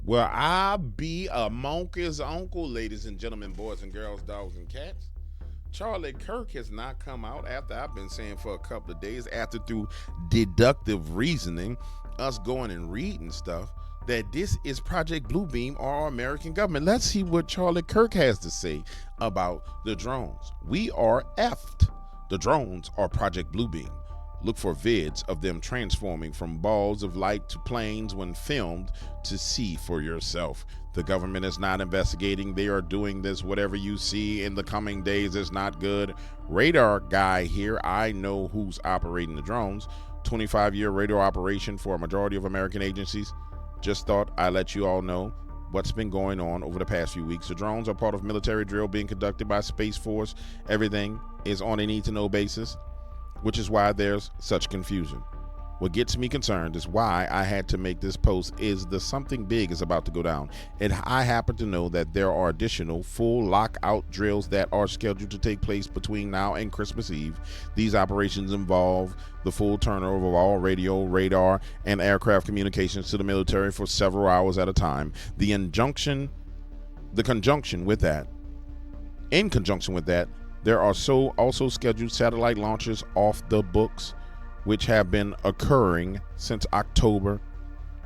Well, I be a monkey's uncle, ladies and gentlemen, boys and girls, dogs and cats. Charlie Kirk has not come out after I've been saying for a couple of days, after through deductive reasoning, us going and reading stuff, that this is Project Bluebeam or our American government. Let's see what Charlie Kirk has to say about the drones. We are effed. The drones are Project Bluebeam. Look for vids of them transforming from balls of light to planes when filmed to see for yourself. The government is not investigating. They are doing this. Whatever you see in the coming days is not good. Radar guy here. I know who's operating the drones. 25-year radar operation for a majority of American agencies. Just thought I'd let you all know what's been going on over the past few weeks. The drones are part of military drill being conducted by Space Force. Everything is on a need-to-know basis, which is why there's such confusion. What gets me concerned is why I had to make this post is the something big is about to go down. And I happen to know that there are additional full lockout drills that are scheduled to take place between now and Christmas Eve. These operations involve the full turnover of all radio, radar, and aircraft communications to the military for several hours at a time. In conjunction with that, there are also scheduled satellite launches off the books, which have been occurring since October.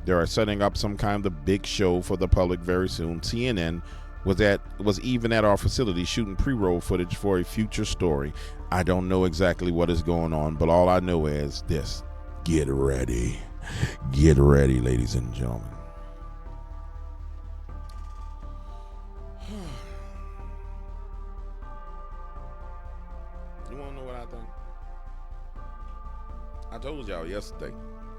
They are setting up some kind of big show for the public very soon. CNN was even at our facility shooting pre-roll footage for a future story. I don't know exactly what is going on, but all I know is this: get ready, ladies and gentlemen. You want to know what I think? I told y'all yesterday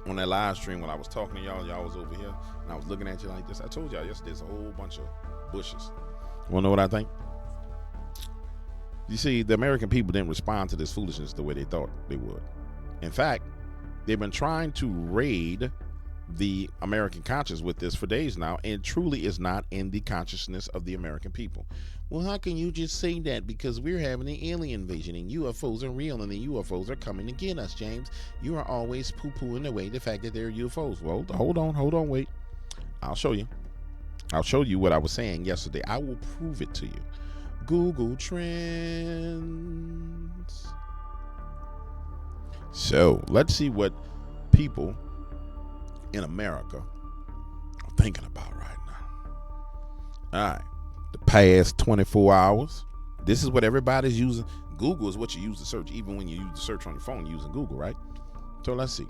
on that live stream when I was talking to y'all was over here, and I was looking at you like this. I told y'all yesterday there's a whole bunch of bushes. You want to know what I think? You see, the American people didn't respond to this foolishness the way they thought they would. In fact, they've been trying to raid the American conscience with this for days now, and it truly is not in the consciousness of the American people. Well, how can you just say that? Because we're having an alien invasion and UFOs are real and the UFOs are coming to get us, James. You are always poo-pooing away the fact that they're UFOs. Well, hold on, wait. I'll show you. I'll show you what I was saying yesterday. I will prove it to you. Google Trends. So, let's see what people in America are thinking about right now. All right. The past 24 hours. This is what everybody's using. Google is what you use to search. Even when you use the search on your phone, you're using Google, right? So let's see.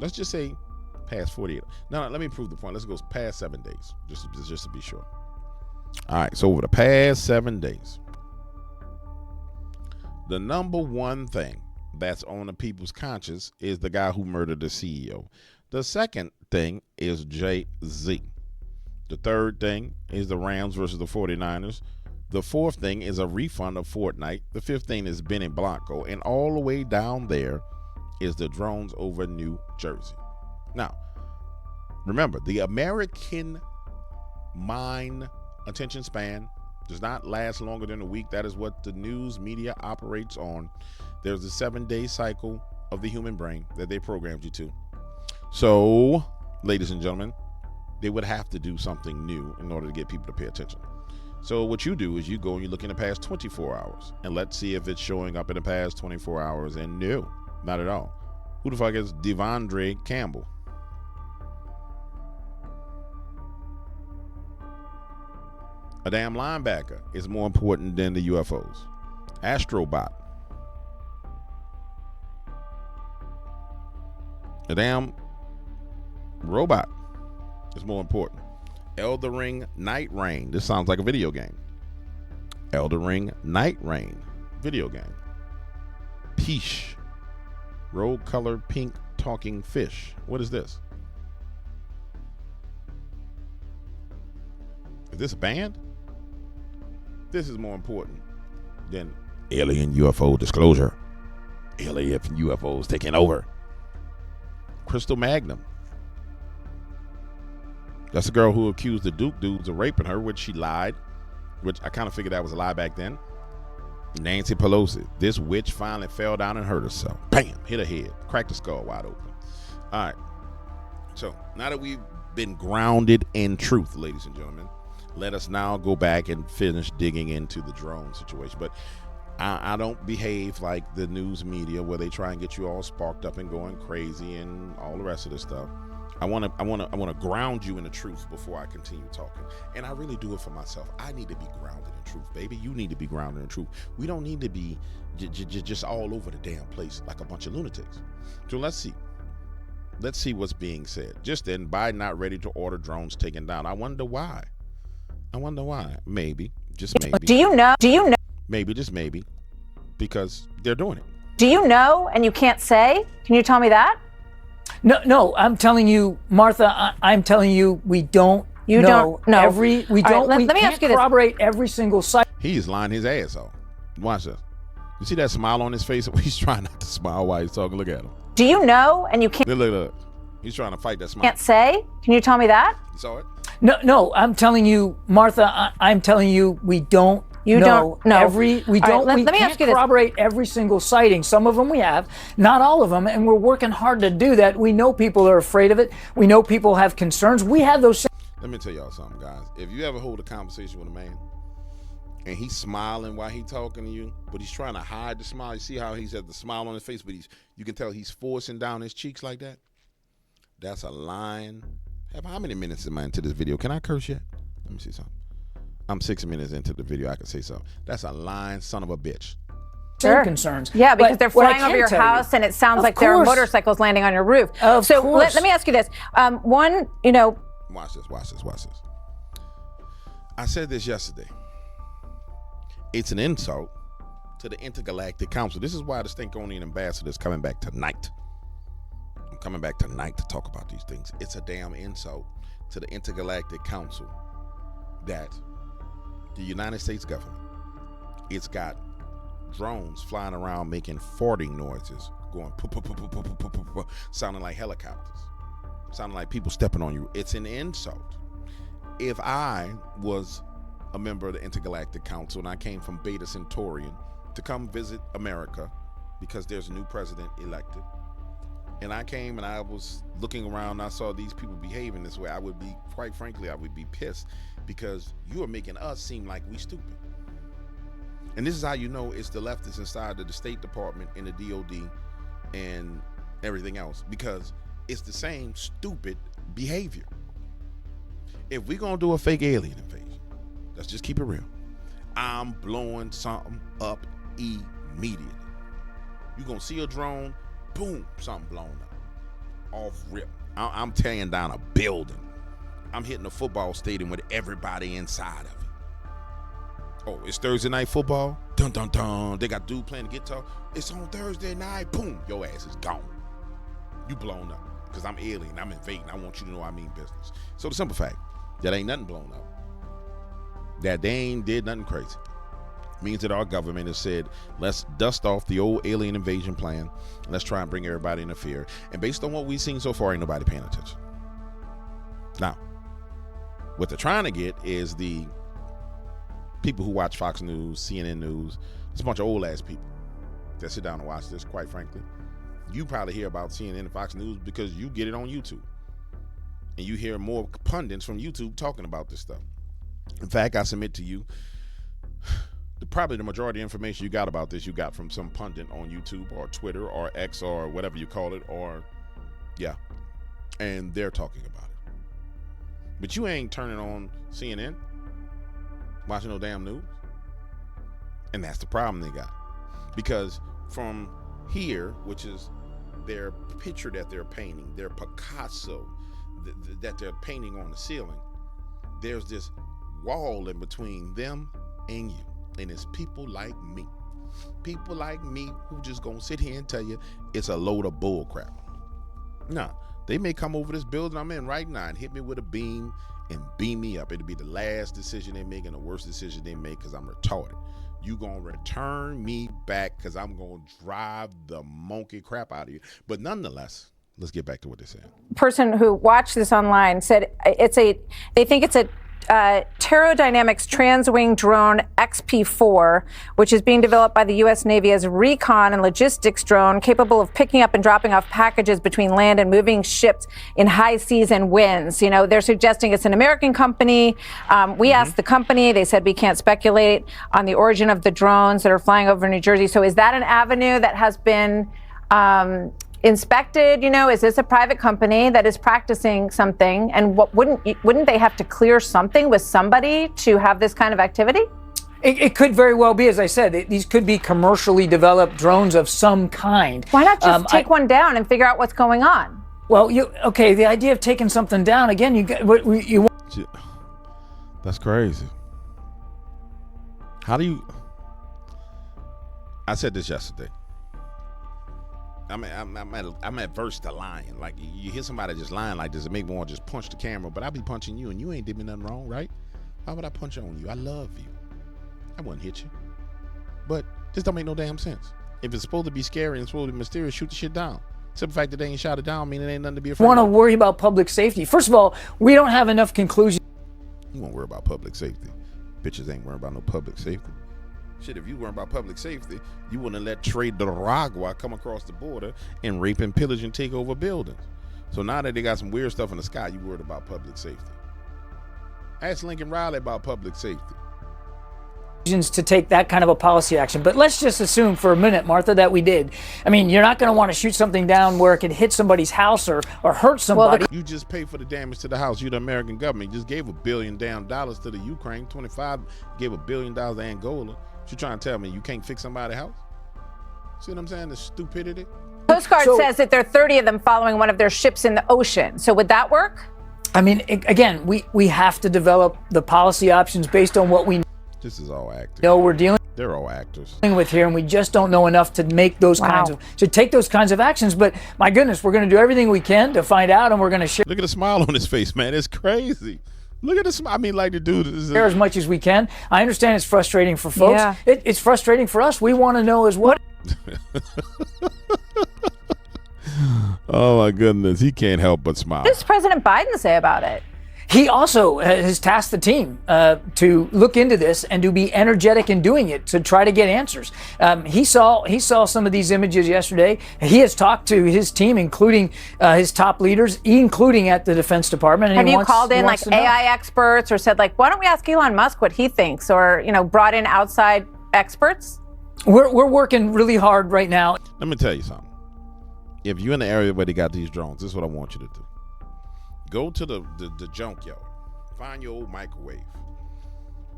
Let's just say past 48. No, let me prove the point. Let's go past 7 days, just to be sure. All right. So over the past 7 days, the number one thing that's on the people's conscience is the guy who murdered the CEO. The second thing is Jay-Z. The third thing is the Rams versus the 49ers. The fourth thing is a refund of Fortnite. The fifth thing is Benny Blanco. And all the way down there is the drones over New Jersey. Now, remember, the American mind attention span does not last longer than a week. That is what the news media operates on. There's a 7-day cycle of the human brain that they programmed you to. So, ladies and gentlemen, they would have to do something new in order to get people to pay attention. So what you do is you go and you look in the past 24 hours, and let's see if it's showing up in the past 24 hours. And no, not at all. Who the fuck is Devondre Campbell? A damn linebacker is more important than the UFOs. Astrobot. A damn robot is more important. Elder Ring Night Rain. This sounds like a video game. Elder Ring Night Rain. Video game. Peach. Roll color pink talking fish. What is this? Is this a band? This is more important than alien UFO disclosure. Alien UFOs taking over. Crystal Magnum. That's the girl who accused the Duke dudes of raping her, which she lied, which I kind of figured that was a lie back then. Nancy Pelosi. This witch finally fell down and hurt herself. Bam! Hit her head. Cracked the skull wide open. All right. So now that we've been grounded in truth, ladies and gentlemen. Let us now go back and finish digging into the drone situation. But I don't behave like the news media where they try and get you all sparked up and going crazy and all the rest of this stuff. I want to ground you in the truth before I continue talking. And I really do it for myself. I need to be grounded in truth, baby. You need to be grounded in truth. We don't need to be just all over the damn place like a bunch of lunatics. So let's see. Let's see what's being said. Just then, Biden not ready to order drones taken down. I wonder why. Maybe, just maybe. Do you know? Maybe, just maybe, because they're doing it. Do you know and you can't say? Can you tell me that? No, I'm telling you, Martha, I'm telling you, we don't You know. don't know. We let me ask you this. corroborate every single site. He's lying his ass off. Watch this. You see that smile on his face? He's trying not to smile while he's talking. Look at him. Do you know and you can't Look. He's trying to fight that smile. can't say? Can you tell me that? You saw it? No, I'm telling you, Martha, I'm telling you, we don't You know. don't know. We All right, don't. let We me can't ask you this. corroborate every single sighting. Some of them we have, not all of them, and we're working hard to do that. We know people are afraid of it. We know people have concerns. We have those. Let me tell y'all something, guys. If you ever hold a conversation with a man and he's smiling while he's talking to you, but he's trying to hide the smile. You see how he's at the smile on his face, but you can tell he's forcing down his cheeks like that? That's a line. How many minutes am I into this video? Can I curse yet? Let me see something. I'm 6 minutes into the video. I can say so. That's a lying son of a bitch. Sure. Concerns. Yeah, because But they're what I flying over can your tell you- house and it sounds Of like there are course. motorcycles landing on your roof. Of so course. let me ask you this. One, Watch this. I said this yesterday. It's an insult to the Intergalactic Council. This is why the Stinkonian ambassador is coming back tonight. I'm coming back tonight to talk about these things. It's a damn insult to the Intergalactic Council that the United States government, it's got drones flying around making farting noises, going poo, poo, poo, poo, poo, poo, poo, poo, sounding like helicopters, sounding like people stepping on you. It's an insult. If I was a member of the Intergalactic Council and I came from Beta Centaurian to come visit America because there's a new president elected, and I came and I was looking around and I saw these people behaving this way, I would be, quite frankly, I would be pissed because you are making us seem like we stupid. And this is how you know it's the leftists inside of the State Department and the DOD and everything else, because it's the same stupid behavior. If we're going to do a fake alien invasion, let's just keep it real. I'm blowing something up immediately. You're going to see a drone, boom, something blown up. Off rip. I'm tearing down a building. I'm hitting a football stadium with everybody inside of it. Oh, it's Thursday night football? Dun, dun, dun. They got dude playing the guitar. It's on Thursday night. Boom, your ass is gone. You blown up. Because I'm alien. I'm invading. I want you to know I mean business. So the simple fact, that ain't nothing blown up. That they ain't did nothing crazy. Means that our government has said, let's dust off the old alien invasion plan. And let's try and bring everybody in fear. And based on what we've seen so far, ain't nobody paying attention. Now, what they're trying to get is the people who watch Fox News, CNN News. It's a bunch of old ass people that sit down and watch this, quite frankly. You probably hear about CNN and Fox News because you get it on YouTube. And you hear more pundits from YouTube talking about this stuff. In fact, I submit to you, probably the majority of information you got about this, you got from some pundit on YouTube or Twitter or X or whatever you call it, or, yeah. And they're talking about it. But you ain't turning on CNN, watching no damn news. And that's the problem they got. Because from here, which is their picture that they're painting, their Picasso that they're painting on the ceiling, there's this wall in between them and you. And it's people like me. People like me who just gonna sit here and tell you it's a load of bull crap. Nah, they may come over this building I'm in right now and hit me with a beam and beam me up. It'll be the last decision they make and the worst decision they make because I'm retarded. You gonna return me back because I'm gonna drive the monkey crap out of you. But nonetheless, let's get back to what they said. person who watched this online said they think it's Pterodynamics Transwing Drone XP4, which is being developed by the U.S. Navy as a recon and logistics drone capable of picking up and dropping off packages between land and moving ships in high seas and winds. You know, they're suggesting it's an American company. We asked the company. They said we can't speculate on the origin of the drones that are flying over New Jersey. So is that an avenue that has been inspected? You know, is this a private company that is practicing something? And what wouldn't they have to clear something with somebody to have this kind of activity? It could very well be, as I said, these could be commercially developed drones of some kind. Why not just take one down and figure out what's going on? Well, the idea of taking something down, again, you That's crazy. How do you... I said this yesterday. I'm adverse to lying. Like, you hear somebody just lying like this, it make me want to just punch the camera, but I be punching you and you ain't did me nothing wrong, right? Why would I punch on you? I love you. I wouldn't hit you. But this don't make no damn sense. If it's supposed to be scary and supposed to be mysterious, shoot the shit down. Simple fact that they ain't shot it down mean it ain't nothing to be afraid of. Want to worry about public safety. First of all, we don't have enough conclusions. You won't worry about public safety. Bitches ain't worrying about no public safety. Shit, if you weren't about public safety, you wouldn't let Trey Daragua come across the border and rape and pillage and take over buildings. So now that they got some weird stuff in the sky, you worried about public safety. Ask Lincoln Riley about public safety. To take that kind of a policy action. But let's just assume for a minute, Martha, that we did. I mean, you're not going to want to shoot something down where it could hit somebody's house or hurt somebody. You just pay for the damage to the house. You, the American government, just gave $1 billion to the Ukraine. 25 gave $1 billion to Angola. What you trying to tell me? You can't fix somebody's house? See what I'm saying? The stupidity. Coast Guard says that there are 30 of them following one of their ships in the ocean. So would that work? I mean, again, we have to develop the policy options based on what we This is all actors. We're dealing They're all actors with here, and we just don't know enough to make those to take those kinds of actions. But my goodness, we're going to do everything we can to find out, and we're going to share. Look at the smile on his face, man. It's crazy. Look at the smile. I mean, like the dude is as much as we can. I understand it's frustrating for folks. Yeah. It's frustrating for us. We want to know as well. Oh my goodness, he can't help but smile. What does President Biden say about it? He also has tasked the team to look into this and to be energetic in doing it to try to get answers. He saw some of these images yesterday. He has talked to his team, including his top leaders, including at the Defense Department. And have you called in like AI experts or said like, why don't we ask Elon Musk what he thinks, or brought in outside experts? We're working really hard right now. Let me tell you something. If you're in the area where they got these drones, this is what I want you to do. Go to the junkyard. Find your old microwave.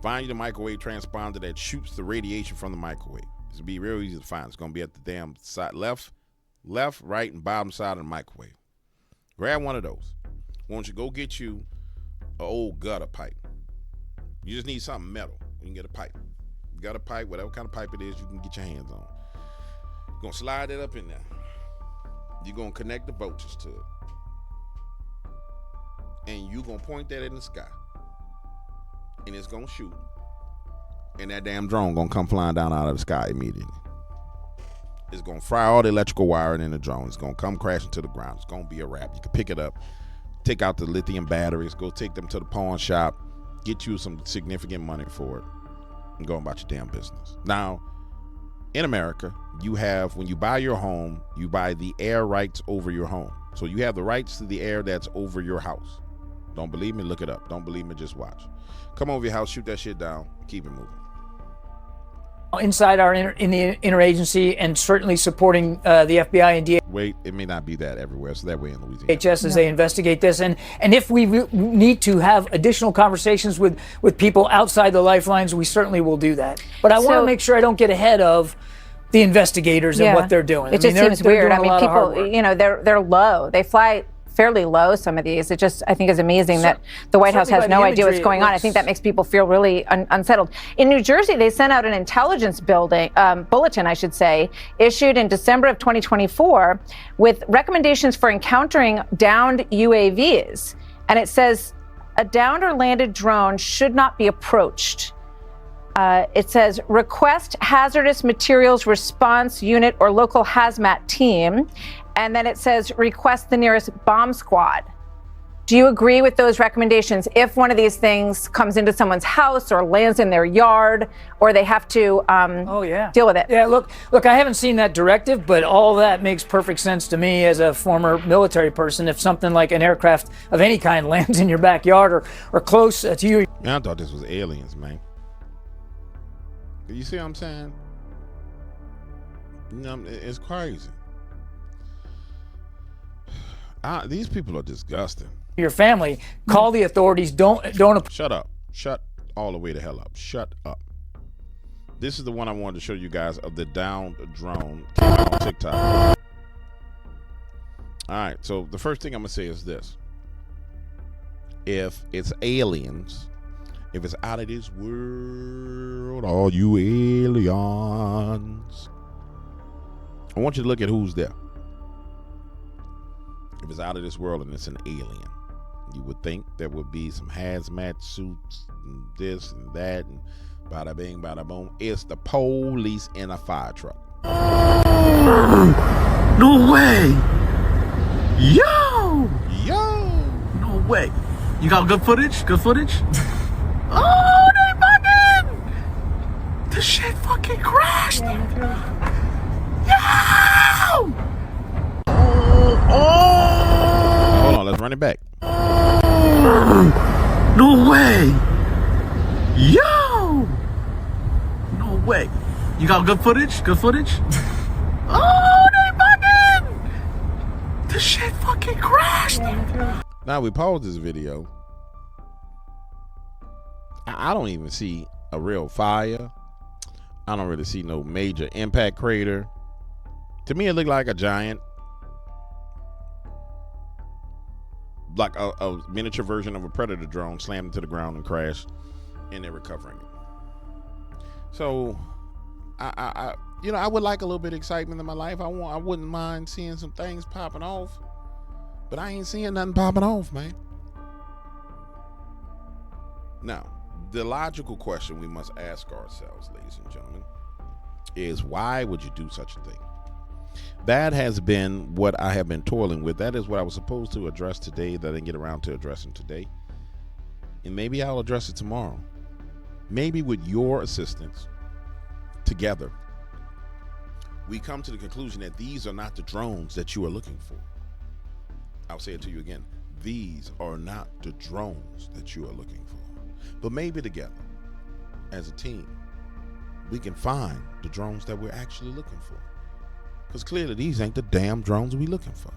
Find you the microwave transponder that shoots the radiation from the microwave. It's going to be real easy to find. It's going to be at the damn side, left, right, and bottom side of the microwave. Grab one of those. Won't you go get you an old gutter pipe. You just need something metal. You can get a pipe. You got a pipe, whatever kind of pipe it is, you can get your hands on. You're going to slide it up in there. You're going to connect the vultures to it. And you're going to point that in the sky. And it's going to shoot. And that damn drone going to come flying down out of the sky immediately. It's going to fry all the electrical wiring in the drone. It's going to come crashing to the ground. It's going to be a wrap. You can pick it up, take out the lithium batteries, go take them to the pawn shop, get you some significant money for it, and go about your damn business. Now, in America, you have, when you buy your home, you buy the air rights over your home. So you have the rights to the air that's over your house. Don't believe me? Look it up. Don't believe me? Just watch. Come over your house, shoot that shit down, keep it moving. Inside in the interagency, and certainly supporting the FBI and DHS. Wait, it may not be that everywhere. It's that way in Louisiana. As they investigate this, and if we need to have additional conversations with people outside the lifelines, we certainly will do that. But I want to make sure I don't get ahead of the investigators and what they're doing. It just seems weird. I mean, people, they're low. They fly fairly low, some of these. It just, I think, is amazing that the White House has no idea what's going on. I think that makes people feel really unsettled. In New Jersey, they sent out an intelligence bulletin, I should say, issued in December of 2024 with recommendations for encountering downed UAVs. And it says a downed or landed drone should not be approached. It says request hazardous materials response unit or local hazmat team. And then it says request the nearest bomb squad. Do you agree with those recommendations? If one of these things comes into someone's house or lands in their yard, or they have to deal with it? Yeah, look, I haven't seen that directive, but all that makes perfect sense to me as a former military person. If something like an aircraft of any kind lands in your backyard or close to you. Man, I thought this was aliens, man. You see what I'm saying? You know, it's crazy. These people are disgusting. Your family, call the authorities. Don't. Shut up. Shut all the way the hell up. Shut up. This is the one I wanted to show you guys of the downed drone. Came out on TikTok. All right. So the first thing I'm gonna say is this: if it's aliens, if it's out of this world, all you aliens, I want you to look at who's there. If it's out of this world and it's an alien, you would think there would be some hazmat suits and this and that and bada bing, bada boom. It's the police in a fire truck. No way! Yo! No way. You got good footage? Good footage? Oh, they fucking! The shit fucking crashed! Yo! Hold on, let's run it back. No way! Yo! No way. You got good footage? Good footage? Oh, they fucking! The shit fucking crashed! Now we pause this video. I don't even see a real fire. I don't really see no major impact crater. To me, it looked like a giant, like a miniature version of a Predator drone slammed into the ground and crashed, and they're recovering it. So, I would like a little bit of excitement in my life. I wouldn't mind seeing some things popping off, but I ain't seeing nothing popping off, man. Now, the logical question we must ask ourselves, ladies and gentlemen, is why would you do such a thing? That has been what I have been toiling with. That is what I was supposed to address today that I didn't get around to addressing today. And maybe I'll address it tomorrow. Maybe with your assistance, together, we come to the conclusion that these are not the drones that you are looking for. I'll say it to you again. These are not the drones that you are looking for. But maybe together, as a team, we can find the drones that we're actually looking for. Because clearly these ain't the damn drones we looking for.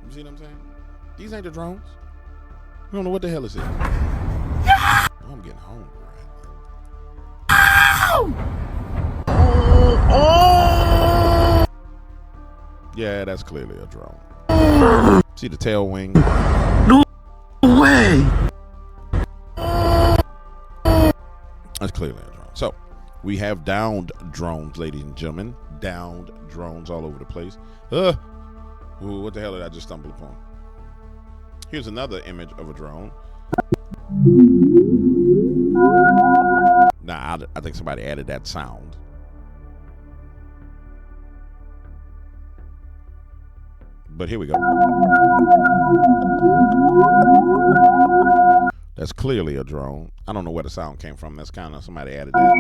You see what I'm saying? These ain't the drones. We don't know what the hell is it. Oh, I'm getting hungry right now. Yeah, that's clearly a drone. See the tail wing? No way! That's clearly a drone. So, we have downed drones, ladies and gentlemen. Downed drones all over the place. Ooh, what the hell did I just stumble upon? Here's another image of a drone. Nah, I think somebody added that sound. But here we go. That's clearly a drone. I don't know where the sound came from. That's kind of somebody added that.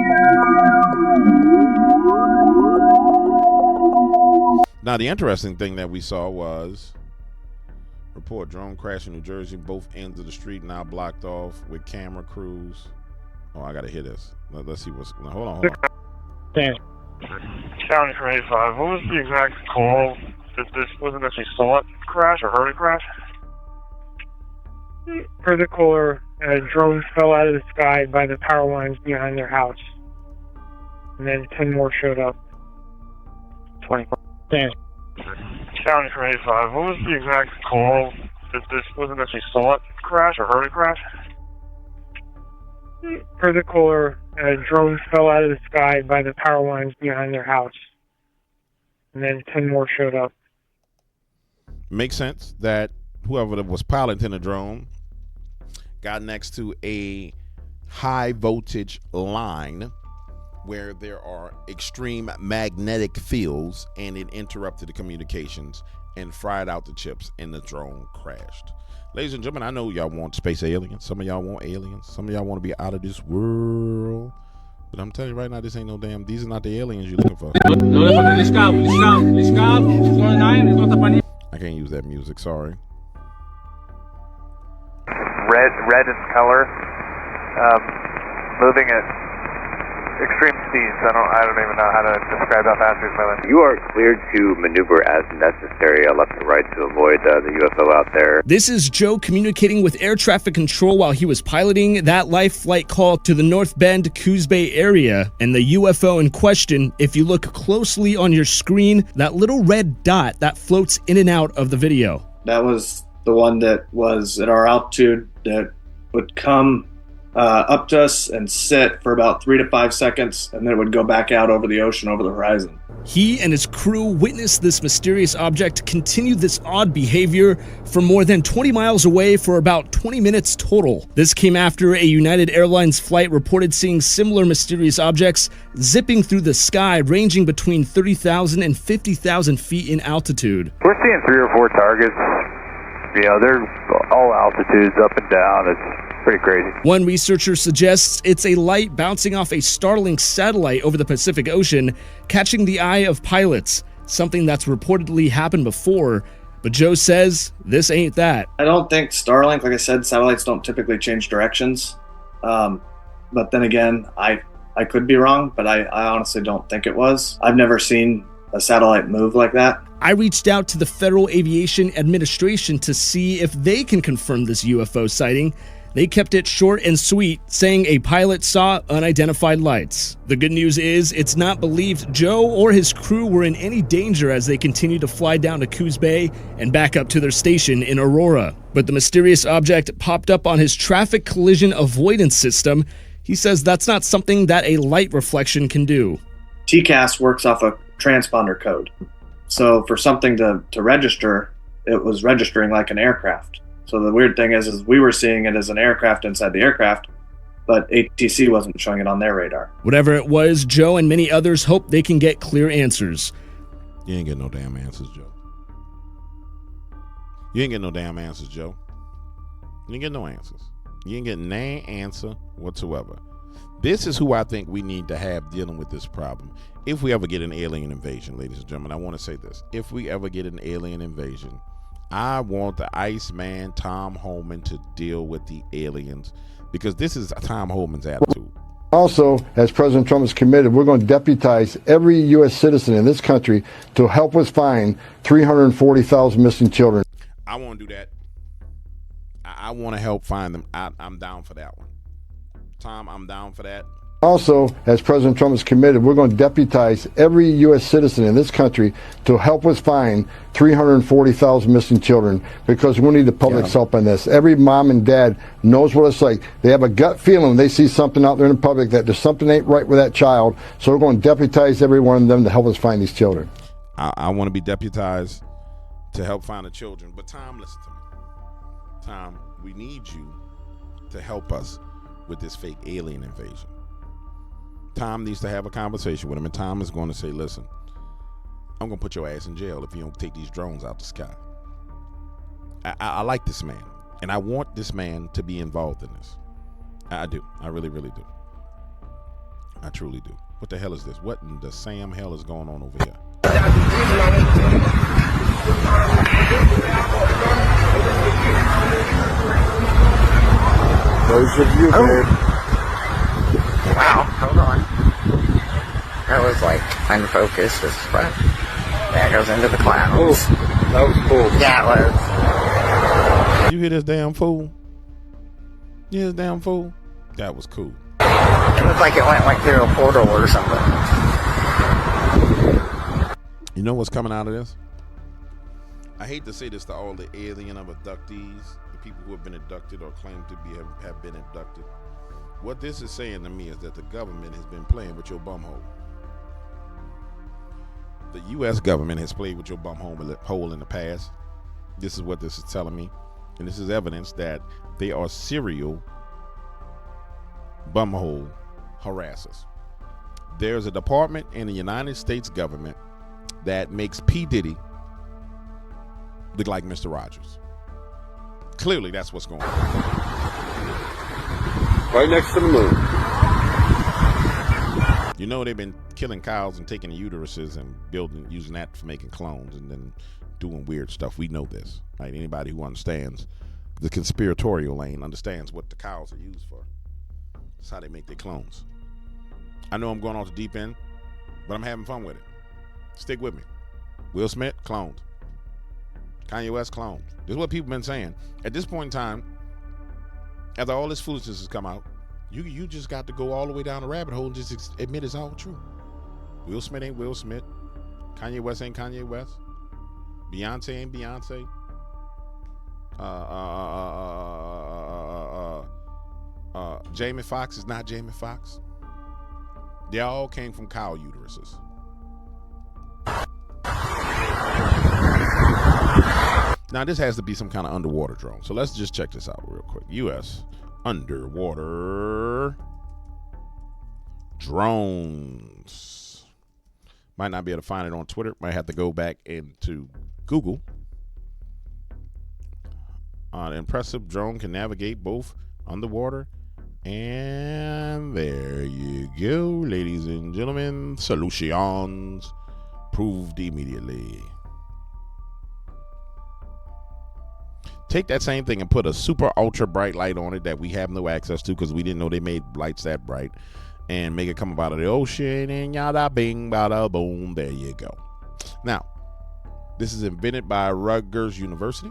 Now, the interesting thing that we saw was report drone crash in New Jersey. Both ends of the street now blocked off with camera crews. Oh, I got to hear this. Let's see what's... Now, hold on. County for 85. What was the exact call that this wasn't actually saw it crash or heard it crash? Per the caller, a drone fell out of the sky by the power lines behind their house. And then 10 more showed up. 24. County for 85. What was the exact call that this wasn't actually saw it crash or heard it crash? Per the caller, a drone fell out of the sky by the power lines behind their house. And then 10 more showed up. Makes sense that whoever was piloting the drone got next to a high voltage line where there are extreme magnetic fields, and it interrupted the communications and fried out the chips, and the drone crashed. Ladies and gentlemen, I know y'all want space aliens. Some of y'all want aliens. Some of y'all want to be out of this world. But I'm telling you right now, this ain't no damn, these are not the aliens you're looking for. I can't use that music, sorry. Red in color, moving at extreme speeds. I don't even know how to describe how fast he's moving. You are cleared to maneuver as necessary, left and right, to avoid the UFO out there. This is Joe communicating with air traffic control while he was piloting that live flight call to the North Bend, Coos Bay area. And the UFO in question, if you look closely on your screen, that little red dot that floats in and out of the video. That was the one that was at our altitude that would come up to us and sit for about 3 to 5 seconds, and then it would go back out over the ocean, over the horizon. He and his crew witnessed this mysterious object continue this odd behavior from more than 20 miles away for about 20 minutes total. This came after a United Airlines flight reported seeing similar mysterious objects zipping through the sky, ranging between 30,000 and 50,000 feet in altitude. We're seeing 3 or 4 targets. They're all altitudes, up and down. It's pretty crazy. One researcher suggests it's a light bouncing off a Starlink satellite over the Pacific Ocean, catching the eye of pilots, something that's reportedly happened before. But Joe says this ain't that. I don't think Starlink, like I said, satellites don't typically change directions. But then again, I could be wrong, but I honestly don't think it was. I've never seen a satellite move like that. I reached out to the Federal Aviation Administration to see if they can confirm this UFO sighting. They kept it short and sweet, saying a pilot saw unidentified lights. The good news is it's not believed Joe or his crew were in any danger as they continued to fly down to Coos Bay and back up to their station in Aurora. But the mysterious object popped up on his traffic collision avoidance system. He says that's not something that a light reflection can do. TCAS works off a transponder code. So for something to register, it was registering like an aircraft. So the weird thing is we were seeing it as an aircraft inside the aircraft, but ATC wasn't showing it on their radar. Whatever it was, Joe and many others hope they can get clear answers. You ain't getting no damn answers, Joe. You ain't getting no damn answers, Joe. You ain't getting no answers. You ain't getting no answer whatsoever. This is who I think we need to have dealing with this problem. If we ever get an alien invasion, ladies and gentlemen, I want to say this. If we ever get an alien invasion, I want the Iceman Tom Homan to deal with the aliens, because this is Tom Homan's attitude. Also, as President Trump has committed, we're going to deputize every U.S. citizen in this country to help us find 340,000 missing children. I want to do that. I want to help find them. I'm down for that one. Tom, I'm down for that. Also, as President Trump has committed, we're going to deputize every U.S. citizen in this country to help us find 340,000 missing children, because we need the public's help on this. Every mom and dad knows what it's like. They have a gut feeling when they see something out there in the public that there's something ain't right with that child. So we're going to deputize every one of them to help us find these children. I want to be deputized to help find the children. But Tom, listen to me. Tom, we need you to help us with this fake alien invasion. Tom needs to have a conversation with him, and Tom is going to say, listen, I'm going to put your ass in jail if you don't take these drones out the sky. I like this man, and I want this man to be involved in this. I do. I really, really do. I truly do. What the hell is this? What in the Sam hell is going on over here? Those of you, babe. Wow, hold on. That was like unfocused as fuck. That goes into the clouds. Oh, that was cool. Yeah, it was. You hear this damn fool? You hear this damn fool? That was cool. It looked like it went like through a portal or something. You know what's coming out of this? I hate to say this to all the alien abductees, the people who have been abducted or claim to be have been abducted. What this is saying to me is that the government has been playing with your bumhole. The U.S. government has played with your bumhole in the past. This is what this is telling me. And this is evidence that they are serial bumhole harassers. There's a department in the United States government that makes P. Diddy look like Mr. Rogers. Clearly, that's what's going on. Right next to the moon. You know, they've been killing cows and taking uteruses and using that for making clones and then doing weird stuff. We know this. Right? Anybody who understands the conspiratorial lane understands what the cows are used for. That's how they make their clones. I know I'm going off the deep end, but I'm having fun with it. Stick with me. Will Smith, cloned. Kanye West, cloned. This is what people have been saying. At this point in time, after all this foolishness has come out, you just got to go all the way down the rabbit hole and just admit it's all true. Will Smith ain't Will Smith. Kanye West ain't Kanye West. Beyonce ain't Beyonce. Jamie Foxx is not Jamie Foxx. They all came from cow uteruses. Now, this has to be some kind of underwater drone. So let's just check this out real quick. U.S. underwater drones. Might not be able to find it on Twitter. Might have to go back into Google. An impressive drone can navigate both underwater. And there you go, ladies and gentlemen. Solutions proved immediately. Take that same thing and put a super ultra bright light on it that we have no access to because we didn't know they made lights that bright, and make it come up out of the ocean and yada bing bada boom. There you go. Now, this is invented by Rutgers University.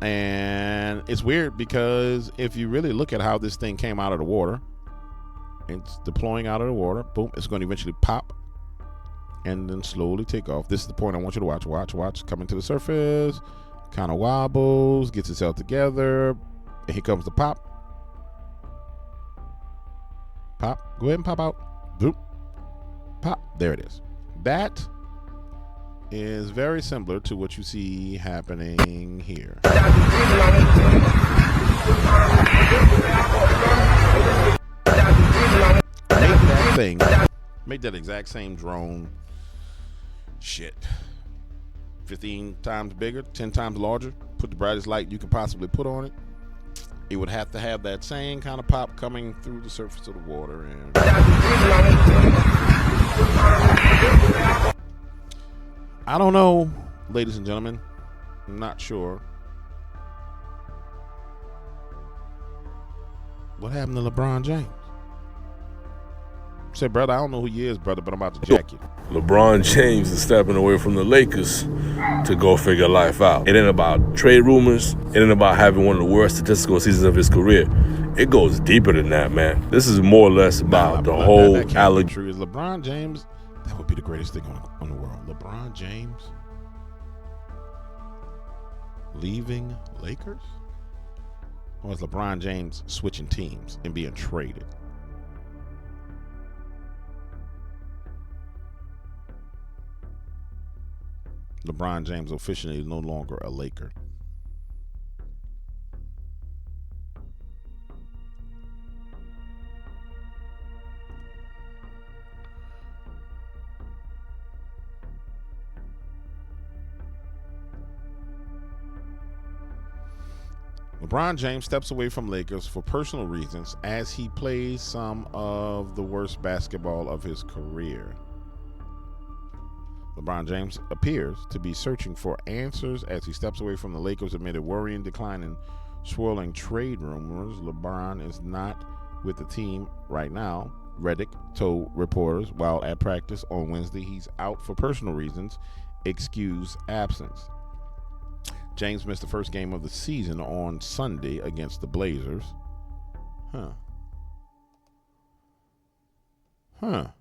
And it's weird because if you really look at how this thing came out of the water, it's deploying out of the water. Boom. It's going to eventually pop and then slowly take off. This is the point I want you to watch. Watch. Coming to the surface. Kind of wobbles. Gets itself together. And here comes the pop. Pop. Go ahead and pop out. Boop. Pop. There it is. That is very similar to what you see happening here. Make that exact same drone, shit, 15 times bigger, 10 times larger, put the brightest light you could possibly put on it. It would have to have that same kind of pop coming through the surface of the water. And I don't know, ladies and gentlemen. I'm not sure. What happened to LeBron James? Say, brother, I don't know who he is, brother, but I'm about to jack you. LeBron James is stepping away from the Lakers to go figure life out. It ain't about trade rumors. It ain't about having one of the worst statistical seasons of his career. It goes deeper than that, man. This is more or less about the whole true. Is LeBron James? That would be the greatest thing on the world. LeBron James leaving Lakers? Or is LeBron James switching teams and being traded? LeBron James officially no longer a Laker. LeBron James steps away from Lakers for personal reasons as he plays some of the worst basketball of his career. LeBron James appears to be searching for answers as he steps away from the Lakers amid a worrying decline in swirling trade rumors. LeBron is not with the team right now, Redick told reporters while at practice on Wednesday. He's out for personal reasons. Excuse absence. James missed the first game of the season on Sunday against the Blazers. Huh. Hmm.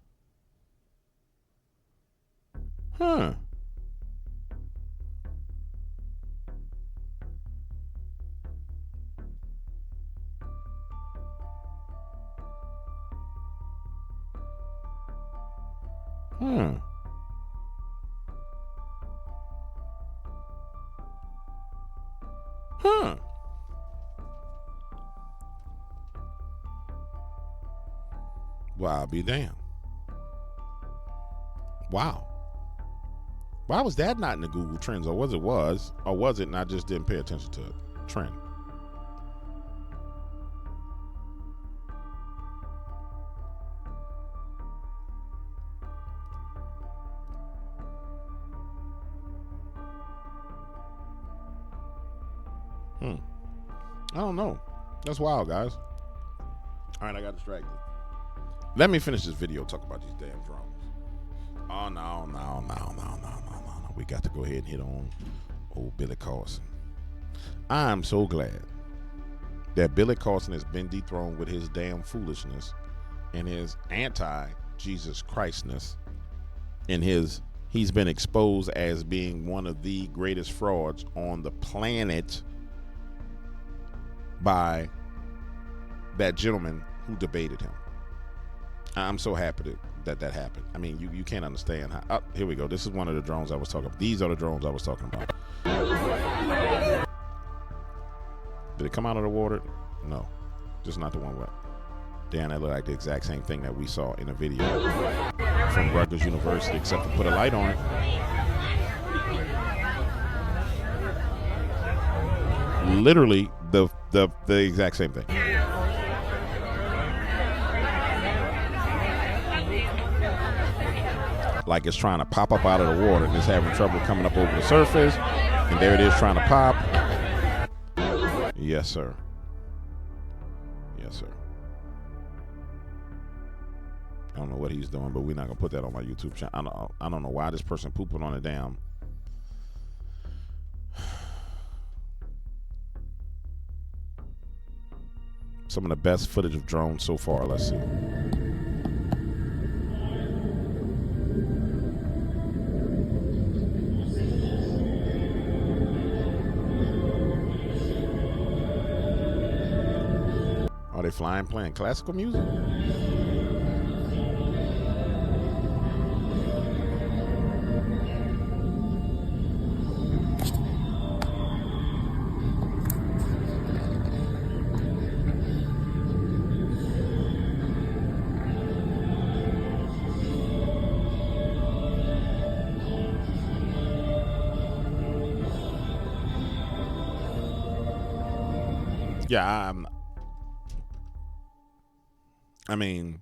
Well, I'll be damned. Wow. Why was that not in the Google Trends? Or was it and I just didn't pay attention to it? Trend. I don't know. That's wild, guys. All right, I got distracted. Let me finish this video talking about these damn drones. Oh, no. We got to go ahead and hit on old Billy Carson. I'm so glad that Billy Carson has been dethroned with his damn foolishness and his anti-Jesus Christness and he's been exposed as being one of the greatest frauds on the planet by that gentleman who debated him. I'm so happy that happened. I mean, you can't understand how. Oh, here we go. This is one of the drones I was talking about. These are the drones I was talking about. Did it come out of the water? No. Just not the one where. Damn, that looked like the exact same thing that we saw in a video from Rutgers University, except to put a light on it. Literally the exact same thing. Like it's trying to pop up out of the water and it's having trouble coming up over the surface, and there it is trying to pop. Yes, sir. Yes, sir. I don't know what he's doing, but we're not gonna put that on my YouTube channel. I don't know why this person pooping on a damn. Some of the best footage of drones so far. Let's see. Are they flying, playing classical music? Yeah, I mean,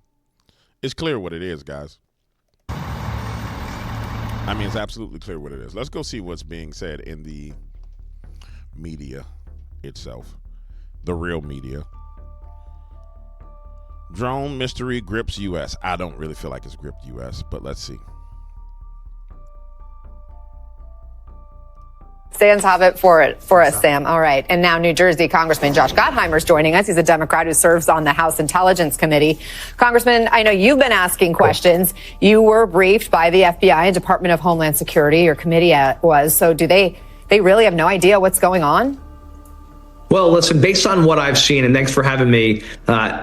it's clear what it is, guys. I mean, it's absolutely clear what it is. Let's go see what's being said in the media itself. The real media. Drone mystery grips U.S. I don't really feel like it's gripped U.S., but let's see. Stands have it for us, Sam. All right. And now New Jersey Congressman Josh Gottheimer is joining us. He's a Democrat who serves on the House Intelligence Committee. Congressman, I know you've been asking questions. You were briefed by the FBI and Department of Homeland Security. Your committee was. So do they really have no idea what's going on? Well, listen, based on what I've seen, and thanks for having me,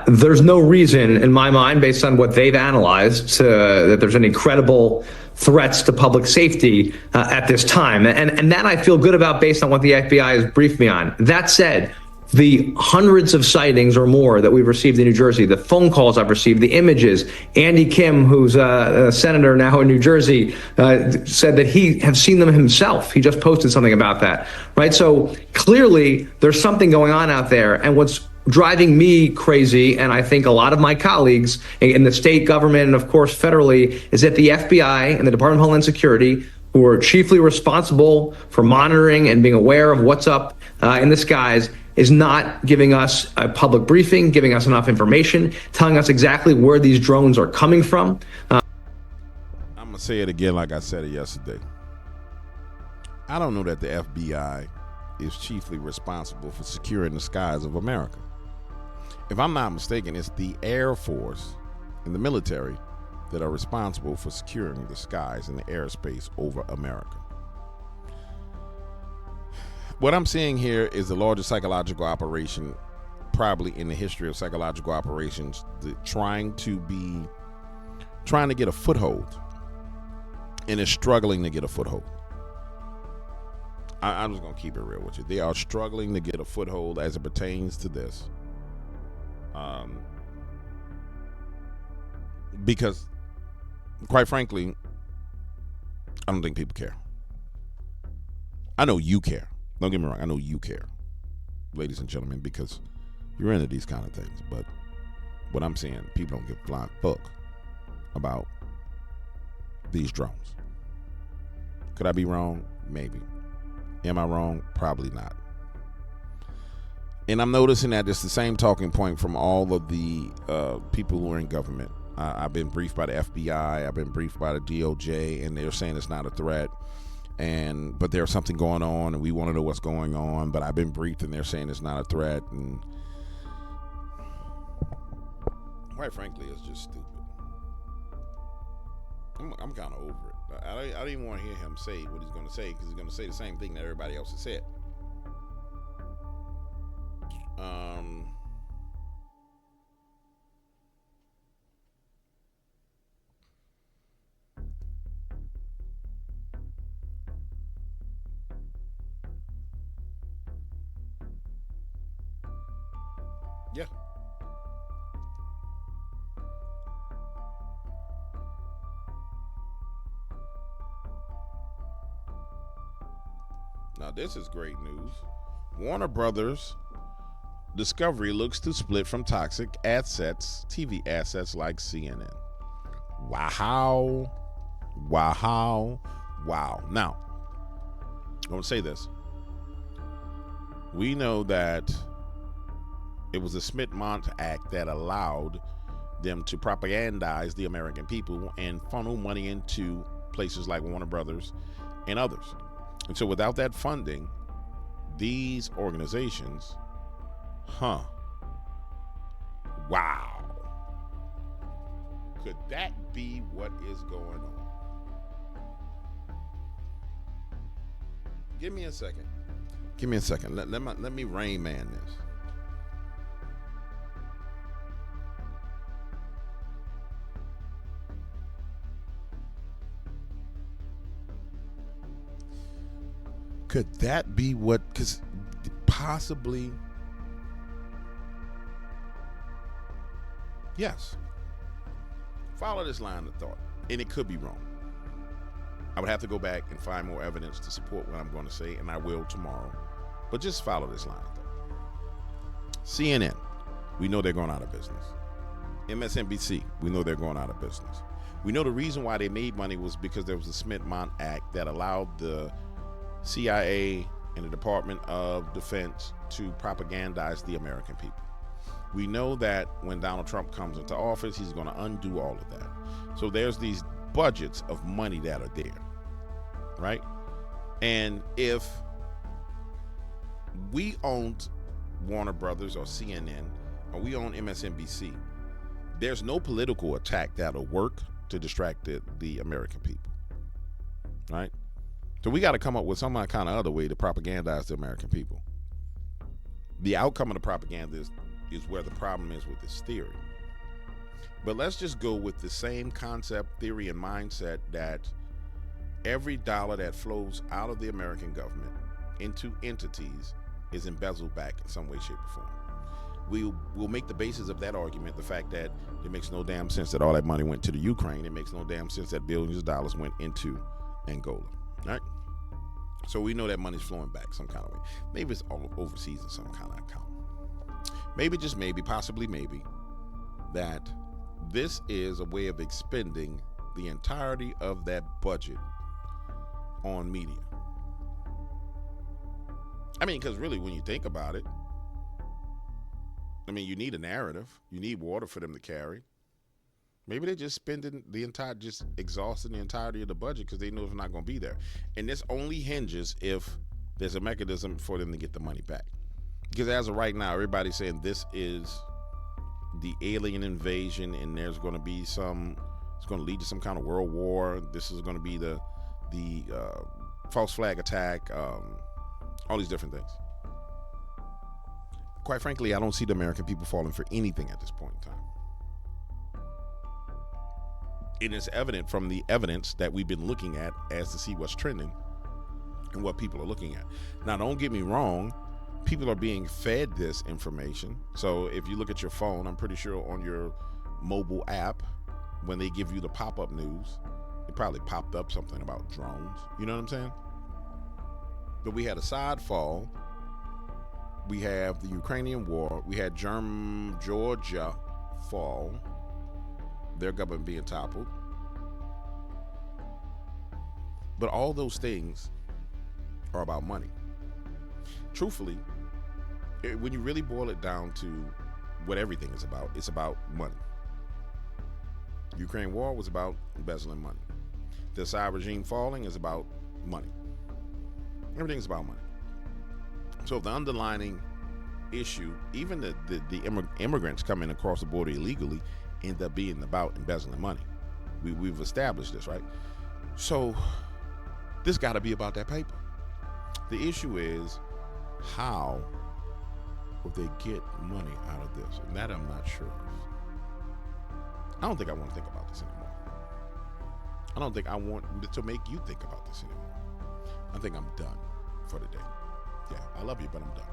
there's no reason in my mind, based on what they've analyzed, that there's any credible threats to public safety at this time. And that I feel good about based on what the FBI has briefed me on. That said, the hundreds of sightings or more that we've received in New Jersey, the phone calls I've received, the images. Andy Kim, who's a senator now in New Jersey, said that he has seen them himself. He just posted something about that, right? So clearly there's something going on out there. And what's driving me crazy, and I think a lot of my colleagues in the state government and of course federally, is that the FBI and the Department of Homeland Security, who are chiefly responsible for monitoring and being aware of what's up in the skies, is not giving us a public briefing, giving us enough information, telling us exactly where these drones are coming from. I'm going to say it again like I said it yesterday. I don't know that the FBI is chiefly responsible for securing the skies of America. If I'm not mistaken, it's the Air Force and the military that are responsible for securing the skies and the airspace over America. What I'm seeing here is the largest psychological operation probably in the history of psychological operations, trying to get a foothold, and is struggling to get a foothold. I'm just going to keep it real with you. They are struggling to get a foothold as it pertains to this. Because, quite frankly, I don't think people care. I know you care. Don't get me wrong. I know you care, ladies and gentlemen, because you're into these kind of things. But what I'm saying, people don't give a flying fuck about these drones. Could I be wrong? Maybe. Am I wrong? Probably not. And I'm noticing that it's the same talking point from all of the people who are in government. I've been briefed by the FBI. I've been briefed by the DOJ, and they're saying it's not a threat. But there's something going on, and we want to know what's going on. But I've been briefed, and they're saying it's not a threat. And quite frankly, it's just stupid. I'm kind of over it. I don't even want to hear him say what he's going to say, because he's going to say the same thing that everybody else has said. Yeah. Now this is great news. Warner Brothers Discovery looks to split from toxic assets, TV assets like CNN. Wow. Now, I'm going to say this. We know that it was the Smith-Mont Act that allowed them to propagandize the American people and funnel money into places like Warner Brothers and others. And so without that funding, these organizations, wow. Could that be what is going on? Give me a second. Let me Rain Man this. Could that be what? Because possibly, yes. Follow this line of thought, and it could be wrong. I would have to go back and find more evidence to support what I'm going to say, and I will tomorrow. But just follow this line of thought. CNN, we know they're going out of business. MSNBC, we know they're going out of business. We know the reason why they made money was because there was a Smith-Mont Act that allowed the CIA and the Department of Defense to propagandize the American people. We know that when Donald Trump comes into office, he's going to undo all of that. So there's these budgets of money that are there, right? And if we owned Warner Brothers or CNN, or we own MSNBC, there's no political attack that'll work to distract the American people, right? So we got to come up with some kind of other way to propagandize the American people. The outcome of the propaganda is where the problem is with this theory. But let's just go with the same concept, theory, and mindset that every dollar that flows out of the American government into entities is embezzled back in some way, shape, or form. We'll make the basis of that argument the fact that it makes no damn sense that all that money went to the Ukraine. It makes no damn sense that billions of dollars went into Angola. Right? So we know that money's flowing back some kind of way. Maybe it's all overseas in some kind of account. Maybe, just maybe, possibly maybe, that this is a way of expending the entirety of that budget on media. I mean, because really, when you think about it, I mean, you need a narrative. You need water for them to carry. Maybe they're just spending just exhausting the entirety of the budget because they know it's not going to be there. And this only hinges if there's a mechanism for them to get the money back. Because as of right now, everybody's saying this is the alien invasion and there's going to be it's going to lead to some kind of world war. This is going to be the false flag attack, all these different things. Quite frankly, I don't see the American people falling for anything at this point in time. It is evident from the evidence that we've been looking at as to see what's trending and what people are looking at. Now, don't get me wrong. People are being fed this information. So if you look at your phone, I'm pretty sure on your mobile app, when they give you the pop-up news, it probably popped up something about drones. You know what I'm saying? But we had Assad fall. We have the Ukrainian war. We had Georgia fall. Their government being toppled. But all those things are about money. Truthfully, when you really boil it down to what everything is about, it's about money. Ukraine war was about embezzling money. The Assad regime falling is about money. Everything's about money. So the underlying issue, even the immigrants coming across the border illegally, end up being about embezzling money. We've established this, right? So this got to be about that paper. The issue is, how will they get money out of this? And that I'm not sure of. I don't think I want to think about this anymore. I don't think I want to make you think about this anymore. I think I'm done for the day. Yeah, I love you, but I'm done.